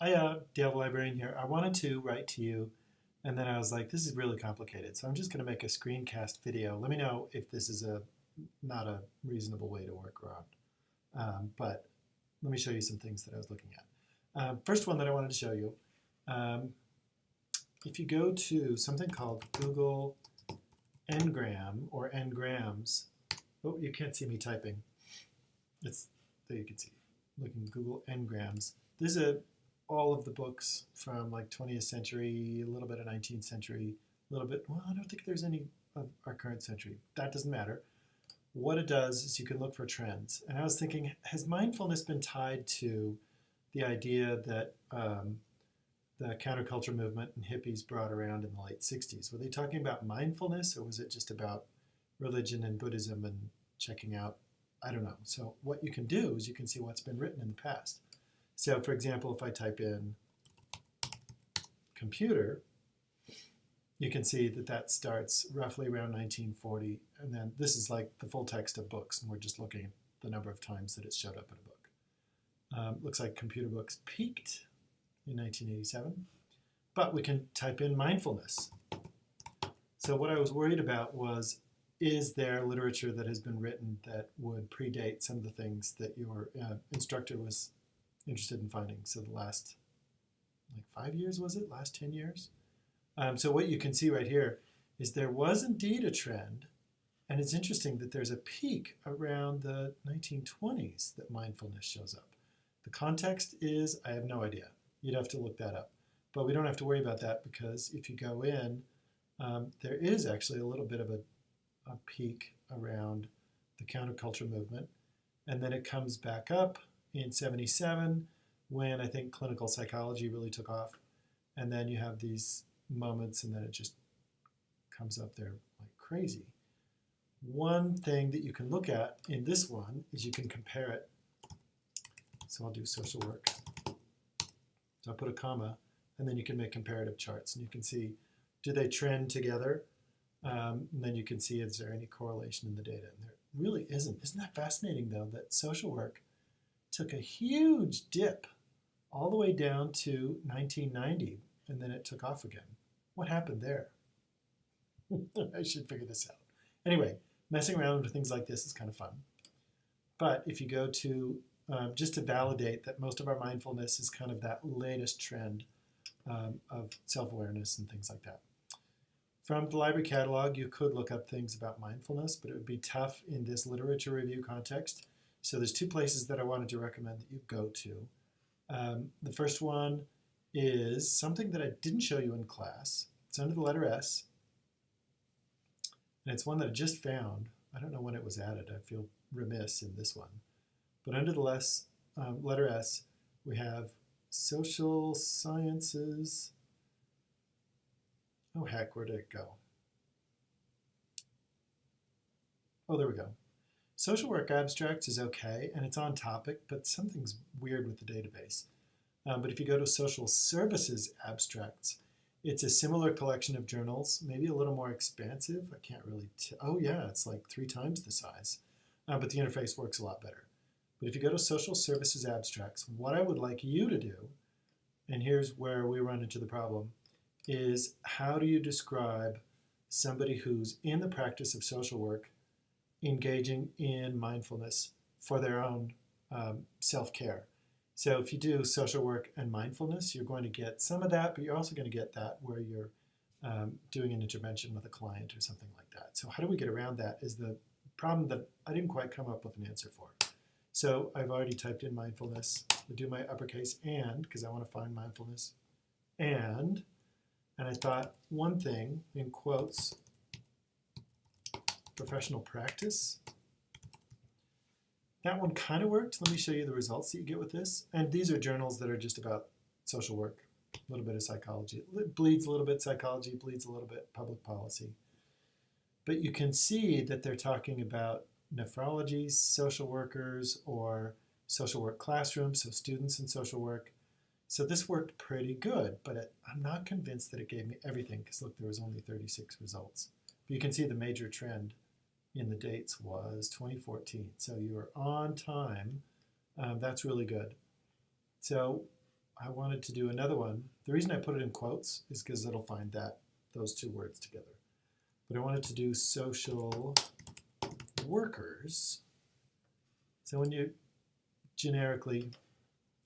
Hi, Dale Librarian here. I wanted to write to you, and then I was like, this is really complicated. So I'm just going to make a screencast video. Let me know if this is not a reasonable way to work around. But let me show you some things that I was looking at. First one that I wanted to show you, um, if you go to something called Google Ngram or Ngrams, oh, you can't see me typing. There you can see, looking at Google Ngrams. This is all of the books from like 20th century, a little bit of 19th century, a little bit, well, I don't think there's any of our current century. That doesn't matter. What it does is you can look for trends. And I was thinking, has mindfulness been tied to the idea that the counterculture movement and hippies brought around in the late 60s? Were they talking about mindfulness, or was it just about religion and Buddhism and checking out? I don't know. So what you can do is you can see what's been written in the past. So for example, if I type in computer, you can see that that starts roughly around 1940. And then this is like the full text of books, and we're just looking at the number of times that it's showed up in a book. Looks like computer books peaked in 1987. But we can type in mindfulness. So what I was worried about was, is there literature that has been written that would predate some of the things that your instructor was interested in finding? So the last, like 5 years, was it? Last 10 years? So what you can see right here is there was indeed a trend, and it's interesting that there's a peak around the 1920s that mindfulness shows up. The context is, I have no idea. You'd have to look that up. But we don't have to worry about that, because if you go in, there is actually a little bit of a peak around the counterculture movement. And then it comes back up in 77 when I think clinical psychology really took off. And then you have these moments, and then it just comes up there like crazy. One thing that you can look at in this one is you can compare it. So I'll do social work. So I'll put a comma, and then you can make comparative charts. And you can see, do they trend together? And then you can see, is there any correlation in the data? And there really isn't. Isn't that fascinating, though, that social work took a huge dip all the way down to 1990, and then it took off again? What happened there? I should figure this out. Anyway, messing around with things like this is kind of fun. But if you go to, just to validate that most of our mindfulness is kind of that latest trend of self-awareness and things like that. From the library catalog, you could look up things about mindfulness, but it would be tough in this literature review context. So there's two places that I wanted to recommend that you go to. The first one is something that I didn't show you in class. It's under the letter S, and it's one that I just found. I don't know when it was added. I feel remiss in this one. But under the letter S, we have social sciences. Oh, heck, where did it go? Oh, there we go. Social work abstracts is okay, and it's on topic, but something's weird with the database. But if you go to social services abstracts, it's a similar collection of journals, maybe a little more expansive. I can't really oh yeah, it's like 3 times the size. But the interface works a lot better. But if you go to social services abstracts, what I would like you to do, and here's where we run into the problem, is how do you describe somebody who's in the practice of social work engaging in mindfulness for their own self-care? So if you do social work and mindfulness, you're going to get some of that, but you're also going to get that where you're doing an intervention with a client or something like that. So how do we get around that is the problem that I didn't quite come up with an answer for. So I've already typed in mindfulness. I do my uppercase and, because I want to find mindfulness, and I thought one thing, in quotes, professional practice. That one kind of worked. Let me show you the results that you get with this. And these are journals that are just about social work, a little bit of psychology. It bleeds a little bit psychology, bleeds a little bit public policy. But you can see that they're talking about nephrology, social workers, or social work classrooms, so students in social work. So this worked pretty good, but I'm not convinced that it gave me everything, because look, there was only 36 results. But you can see the major trend in the dates was 2014. So you were on time. That's really good. So I wanted to do another one. The reason I put it in quotes is because it'll find those two words together. But I wanted to do social workers. So when you generically,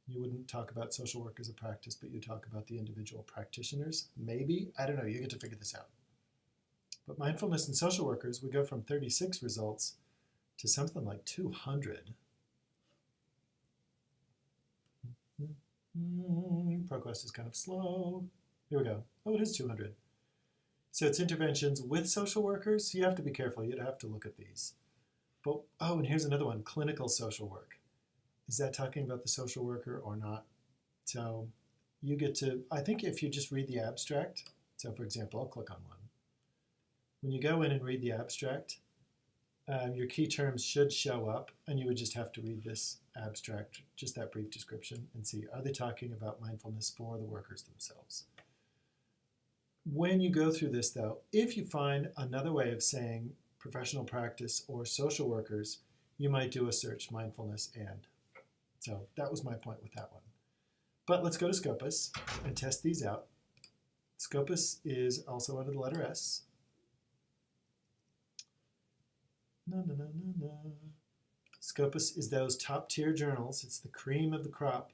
you wouldn't talk about social work as a practice, but you talk about the individual practitioners. Maybe, I don't know, you get to figure this out. But mindfulness and social workers, we go from 36 results to something like 200. Progress is kind of slow. Here we go. Oh, it is 200. So it's interventions with social workers. You have to be careful. You'd have to look at these. But, oh, and here's another one, clinical social work. Is that talking about the social worker or not? So you get to, I think if you just read the abstract, so for example, I'll click on one. When you go in and read the abstract, your key terms should show up, and you would just have to read this abstract, just that brief description, and see, are they talking about mindfulness for the workers themselves? When you go through this, though, if you find another way of saying professional practice or social workers, you might do a search mindfulness and. So that was my point with that one. But let's go to Scopus and test these out. Scopus is also under the letter S. Scopus is those top tier journals. It's the cream of the crop.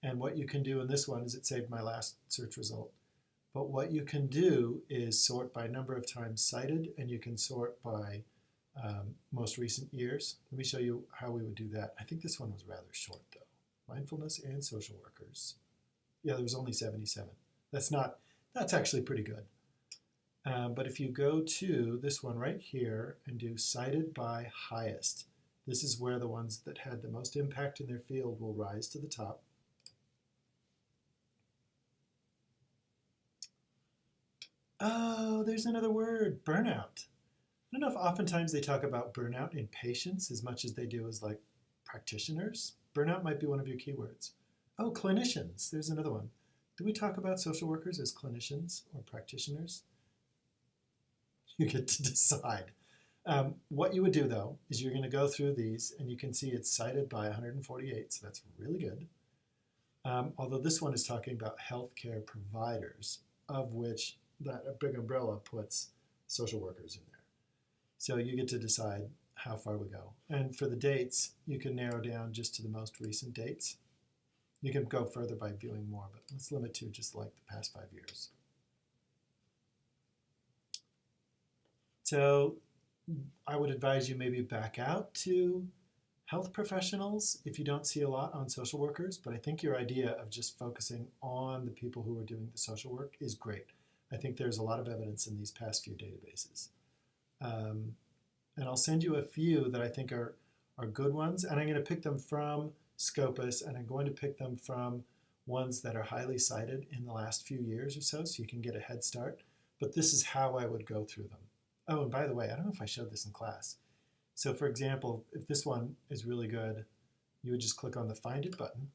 And what you can do in this one is it saved my last search result. But what you can do is sort by number of times cited, and you can sort by most recent years. Let me show you how we would do that. I think this one was rather short, though. Mindfulness and social workers. Yeah, there was only 77. That's actually pretty good. But if you go to this one right here and do cited by highest, this is where the ones that had the most impact in their field will rise to the top. Oh, there's another word, burnout. I don't know if oftentimes they talk about burnout in patients as much as they do as like practitioners. Burnout might be one of your keywords. Oh, clinicians, there's another one. Do we talk about social workers as clinicians or practitioners? You get to decide. What you would do, though, is you're going to go through these, and you can see it's cited by 148, so that's really good. Although this one is talking about healthcare providers, of which that big umbrella puts social workers in there. So you get to decide how far we go. And for the dates, you can narrow down just to the most recent dates. You can go further by viewing more, but let's limit to just like the past 5 years. So I would advise you maybe back out to health professionals if you don't see a lot on social workers, but I think your idea of just focusing on the people who are doing the social work is great. I think there's a lot of evidence in these past few databases. And I'll send you a few that I think are good ones, and I'm going to pick them from Scopus, and I'm going to pick them from ones that are highly cited in the last few years or so you can get a head start. But this is how I would go through them. Oh, and by the way, I don't know if I showed this in class. So for example, if this one is really good, you would just click on the Find It button.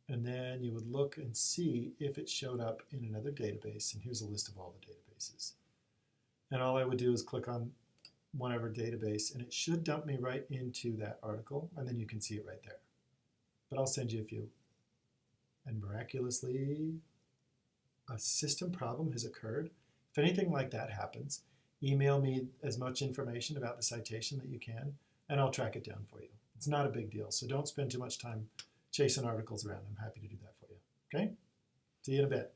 And then you would look and see if it showed up in another database. And here's a list of all the databases. And all I would do is click on whatever database, and it should dump me right into that article, and then you can see it right there. But I'll send you a few. And miraculously, a system problem has occurred. If anything like that happens, email me as much information about the citation that you can, and I'll track it down for you. It's not a big deal, so don't spend too much time chasing articles around. I'm happy to do that for you. Okay? See you in a bit.